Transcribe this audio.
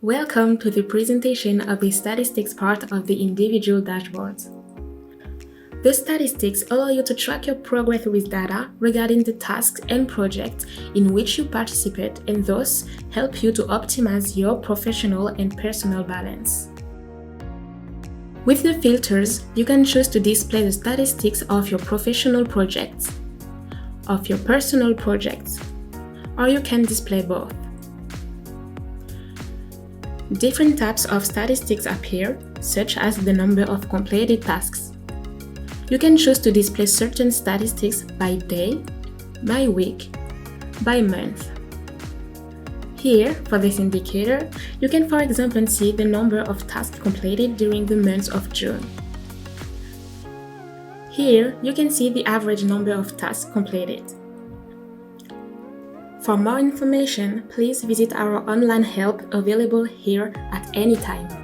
Welcome to the presentation of the statistics part of the individual dashboards. The statistics allow you to track your progress with data regarding the tasks and projects in which you participate and thus help you to optimize your professional and personal balance. With the filters, you can choose to display the statistics of your professional projects, of your personal projects, or you can display both. Different types of statistics appear, such as the number of completed tasks. You can choose to display certain statistics by day, by week, by month. Here, for this indicator, you can for example see the number of tasks completed during the month of June. Here, you can see the average number of tasks completed. For more information, please visit our online help available here at any time.